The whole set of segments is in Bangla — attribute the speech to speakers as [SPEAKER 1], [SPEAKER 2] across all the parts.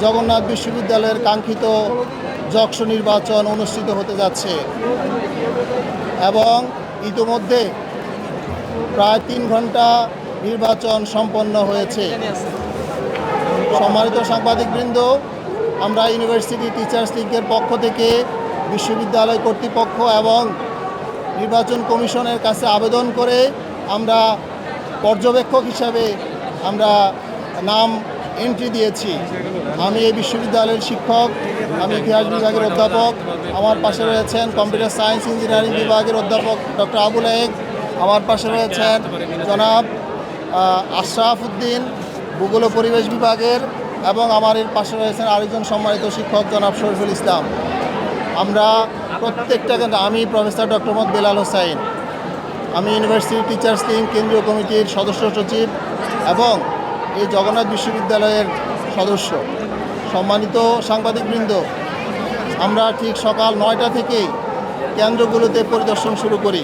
[SPEAKER 1] জগন্নাথ বিশ্ববিদ্যালয়ের কাঙ্ক্ষিত যক্ষ নির্বাচন অনুষ্ঠিত হতে যাচ্ছে এবং ইতোমধ্যে প্রায় ৩ ঘন্টা নির্বাচন সম্পন্ন হয়েছে। সম্মানিত সাংবাদিকবৃন্দ, আমরা ইউনিভার্সিটি টিচার্স লীগের পক্ষ থেকে বিশ্ববিদ্যালয় কর্তৃপক্ষ এবং নির্বাচন কমিশনের কাছে আবেদন করে আমরা পর্যবেক্ষক হিসাবে আমরা নাম এন্ট্রি দিয়েছি। আমি এই বিশ্ববিদ্যালয়ের শিক্ষক, আমি ইতিহাস বিভাগের অধ্যাপক। আমার পাশে রয়েছেন কম্পিউটার সায়েন্স ইঞ্জিনিয়ারিং বিভাগের অধ্যাপক ডক্টর আবুল আয়েক। আমার পাশে রয়েছেন জনাব আশরাফ উদ্দিন ভূগোল ও পরিবেশ বিভাগের, এবং আমার এর পাশে রয়েছেন আরেকজন সম্মানিত শিক্ষক জনাব শরীফুল ইসলাম। আমরা প্রত্যেকটা, আমি প্রফেসর ডক্টর মোহাম্মদ বেলাল হোসাইন, আমি ইউনিভার্সিটি টিচার্স লীগ কেন্দ্রীয় কমিটির সদস্য সচিব এবং এই জগন্নাথ বিশ্ববিদ্যালয়ের সদস্য। সম্মানিত সাংবাদিকবৃন্দ, আমরা ঠিক সকাল 9টা থেকেই কেন্দ্রগুলোতে পরিদর্শন শুরু করি।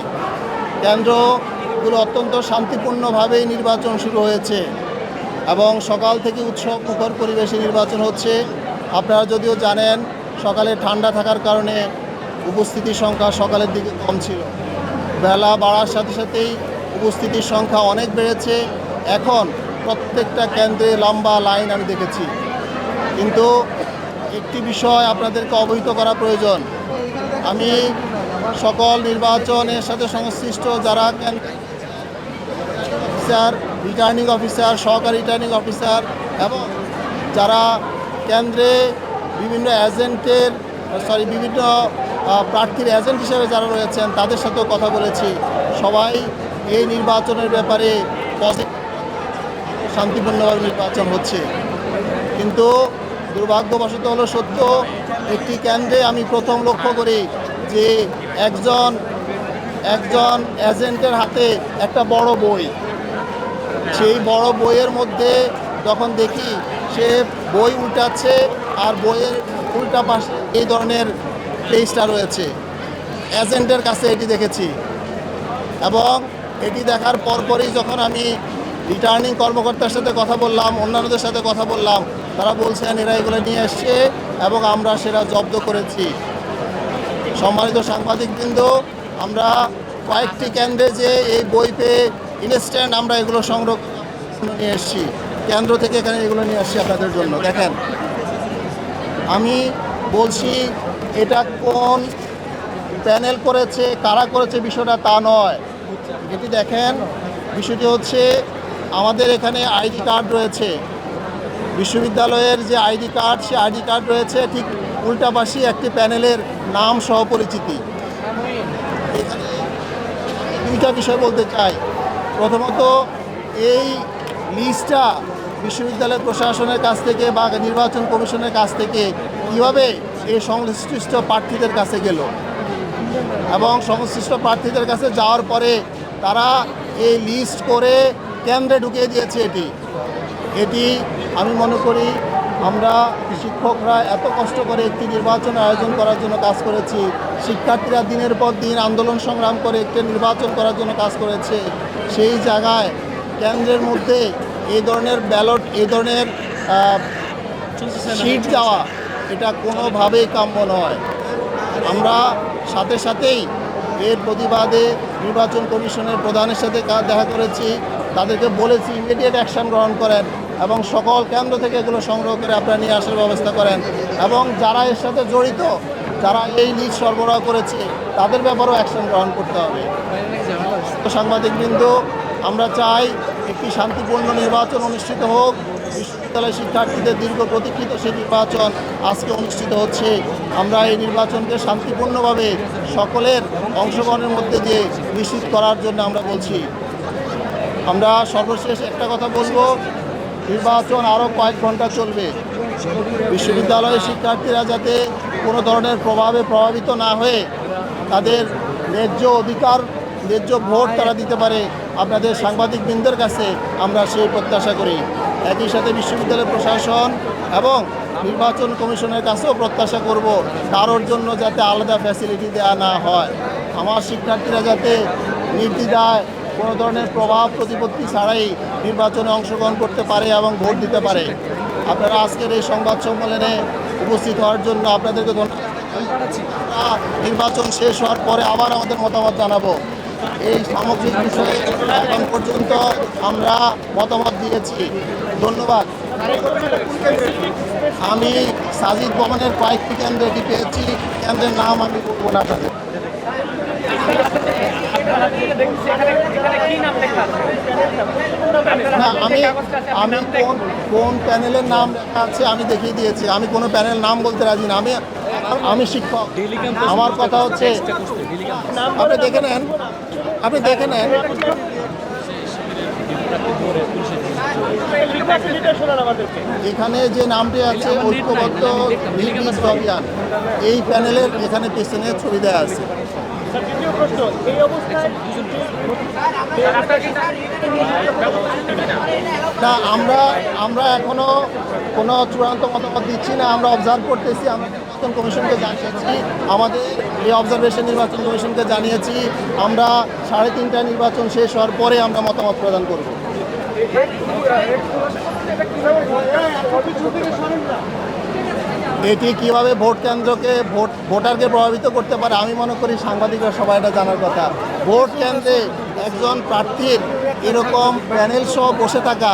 [SPEAKER 1] কেন্দ্রগুলো অত্যন্ত শান্তিপূর্ণভাবেই নির্বাচন শুরু হয়েছে এবং সকাল থেকে উৎসব মুখর পরিবেশে নির্বাচন হচ্ছে। আপনারা যদিও জানেন, সকালে ঠান্ডা থাকার কারণে উপস্থিতির সংখ্যা সকালের দিকে কম ছিল। বেলা বাড়ার সাথে সাথেই উপস্থিতির সংখ্যা অনেক বেড়েছে। এখন প্রত্যেকটা কেন্দ্রে লম্বা লাইন আমি দেখেছি। কিন্তু একটি বিষয় আপনাদেরকে অবহিত করা প্রয়োজন। আমি সকল নির্বাচনের সাথে সংশ্লিষ্ট যারা অফিসার, রিটার্নিং অফিসার, সহকারী রিটার্নিং অফিসার এবং যারা কেন্দ্রে বিভিন্ন বিভিন্ন প্রার্থীর এজেন্ট হিসেবে যারা রয়েছেন তাদের সাথেও কথা বলেছি। সবাই এই নির্বাচনের ব্যাপারে শান্তিপূর্ণভাবে নির্বাচন হচ্ছে। কিন্তু দুর্ভাগ্যবশত হলো সত্য, একটি কেন্দ্রে আমি প্রথম লক্ষ্য করি যে একজন এজেন্টের হাতে একটা বড় বই। সেই বড় বইয়ের মধ্যে যখন দেখি সে বই উল্টাচ্ছে আর বইয়ের উল্টা পাশে এই ধরনের পেজটা রয়েছে, এজেন্টের কাছে এটি দেখেছি। এবং এটি দেখার পরপরই যখন আমি রিটার্নিং কর্মকর্তার সাথে কথা বললাম, অন্যান্যদের সাথে কথা বললাম, তারা বলছেন এরা এগুলো নিয়ে এসছে এবং আমরা সেটা জব্দ করেছি। সম্মানিত সাংবাদিকবৃন্দ, আমরা কয়েকটি কেন্দ্রে যে এই বই পেয়ে ইনস্ট্যান্ট আমরা এগুলো সংগ্রহ নিয়ে এসেছি, কেন্দ্র থেকে এখানে এগুলো নিয়ে আসছি আপনাদের জন্য। দেখেন, আমি বলছি এটা কোন প্যানেল করেছে, কারা করেছে বিষয়টা তা নয়। এটি দেখেন, বিষয়টি হচ্ছে আমাদের এখানে আইডি কার্ড রয়েছে, বিশ্ববিদ্যালয়ের যে আইডি কার্ড, সে আইডি কার্ড রয়েছে ঠিক উল্টাপাশে একটি প্যানেলের নাম সহ পরিচিতি। এখানে দুইটা বিষয় বলতে চাই। প্রথমত, এই লিস্টটা বিশ্ববিদ্যালয় প্রশাসনের কাছ থেকে বা নির্বাচন কমিশনের কাছ থেকে কীভাবে এই সংশ্লিষ্ট প্রার্থীদের কাছে গেল এবং সংশ্লিষ্ট প্রার্থীদের কাছে যাওয়ার পরে তারা এই লিস্ট করে কেন্দ্রে ঢুকিয়ে দিয়েছে। এটি আমি মনে করি আমরা শিক্ষকরা এত কষ্ট করে একটি নির্বাচন আয়োজন করার জন্য কাজ করেছি, শিক্ষার্থীরা দিনের পর দিন আন্দোলন সংগ্রাম করে একটি নির্বাচন করার জন্য কাজ করেছে। সেই জায়গায় কেন্দ্রের মধ্যে এই ধরনের ব্যালট, এই ধরনের সিট যাওয়া, এটা কোনোভাবেই কাম্য নয়। আমরা সাথে সাথেই এর প্রতিবাদে নির্বাচন কমিশনের প্রধানের সাথে দেখা করেছি, তাদেরকে বলেছি ইমিডিয়েট অ্যাকশন গ্রহণ করেন এবং সকল কেন্দ্র থেকে এগুলো সংগ্রহ করে আপনারা নিয়ে আসার ব্যবস্থা করেন এবং যারা এর সাথে জড়িত, যারা এই লিস্ট সরবরাহ করেছে তাদের ব্যাপারেও অ্যাকশন গ্রহণ করতে হবে। সাংবাদিকবৃন্দ, আমরা চাই একটি শান্তিপূর্ণ নির্বাচন অনুষ্ঠিত হোক। বিশ্ববিদ্যালয় শিক্ষার্থীদের দীর্ঘ প্রতীক্ষিত সেই নির্বাচন আজকে অনুষ্ঠিত হচ্ছে। আমরা এই নির্বাচনকে শান্তিপূর্ণভাবে সকলের অংশগ্রহণের মধ্যে দিয়ে নিশ্চিত করার জন্য আমরা বলছি। আমরা সর্বশেষ একটা কথা বলবো, নির্বাচন আরও কয়েক ঘন্টা চলবে। বিশ্ববিদ্যালয়ের শিক্ষার্থীরা যাতে কোনো ধরনের প্রভাবে প্রভাবিত না হয়ে তাদের ন্যায্য অধিকার, ন্যায্য ভোট তারা দিতে পারে, আপনাদের সাংবাদিকবৃন্দের কাছে আমরা সেই প্রত্যাশা করি। একই সাথে বিশ্ববিদ্যালয় প্রশাসন এবং নির্বাচন কমিশনের কাছেও প্রত্যাশা করব কারোর জন্য যাতে আলাদা ফ্যাসিলিটি দেওয়া না হয়। আমার শিক্ষার্থীরা যাতে নির্দ্বিধায় কোনো ধরনের প্রভাব প্রতিপত্তি ছাড়াই নির্বাচনে অংশগ্রহণ করতে পারে এবং ভোট দিতে পারে। আপনারা আজকের এই সংবাদ সম্মেলনে উপস্থিত হওয়ার জন্য আপনাদেরকে ধন্যবাদ। নির্বাচন শেষ হওয়ার পরে আবার আমাদের মতামত জানাবো। এই সামগ্রিক বিষয়ে এখন পর্যন্ত আমরা মতামত দিয়েছি। ধন্যবাদ। আমি সাজিদ ভবনের কয়েকটি কেন্দ্রে এটি পেয়েছি, কেন্দ্রের নাম আমি বলবো না আপনাদের। না, আমি কোন প্যানেলের নাম লেখা আছে আমি দেখিয়ে দিয়েছি। আমি কোনো প্যানেল নাম বলতে রাজি না। আমি শিক্ষক। আমার কথা হচ্ছে আপনি দেখে নেন, এখানে যে নামটি আছে ঐক্যবদ্ধ নির্বাচন অভিযান, এই প্যানেলের এখানে পেছনে ছবি দেওয়া আছে। না, আমরা এখনো কোনো চূড়ান্ত মতামত দিচ্ছি না। আমরা অবজার্ভ করতেছি। আমরা নির্বাচন কমিশনকে জানিয়েছি, আমাদের এই অবজারভেশন নির্বাচন কমিশনকে জানিয়েছি। আমরা 3:30টায় নির্বাচন শেষ হওয়ার পরে আমরা মতামত প্রদান করব। এটি কিভাবে ভোট কেন্দ্রকে ভোটারকে প্রভাবিত করতে পারে, আমি মনে করি সাংবাদিকরা সবাই এটা জানার কথা। ভোট কেন্দ্রে একজন প্রার্থীর এরকম প্যানেল সহ বসে থাকা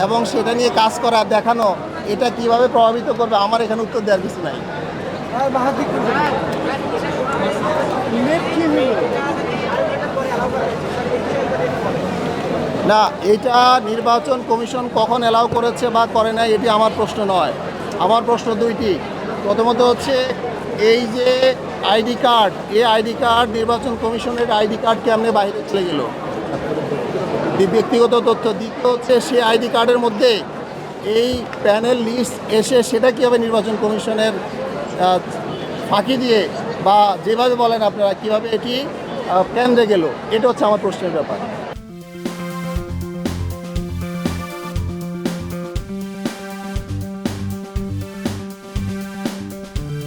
[SPEAKER 1] এবং সেটা নিয়ে কাজ করা, দেখানো, এটা কিভাবে প্রভাবিত করবে আমার এখানে উত্তর দেওয়ার কিছু নাই। না, এটা নির্বাচন কমিশন কখন অ্যালাউ করেছে বা করে নাই এটি আমার প্রশ্ন নয়। আমার প্রশ্ন দুইটি। প্রথমত হচ্ছে এই যে আইডি কার্ড, এই আইডি কার্ড নির্বাচন কমিশনের আইডি কার্ড কেমনে বাইরে চলে গেল, ব্যক্তিগত তথ্য। দ্বিতীয় হচ্ছে সেই আইডি কার্ডের মধ্যে এই প্যানেল লিস্ট এসে সেটা কীভাবে নির্বাচন কমিশনের ফাঁকি দিয়ে বা যেভাবে বলেন আপনারা কীভাবে এটি কেন্দ্রে গেল, এটা হচ্ছে আমার প্রশ্নের ব্যাপার।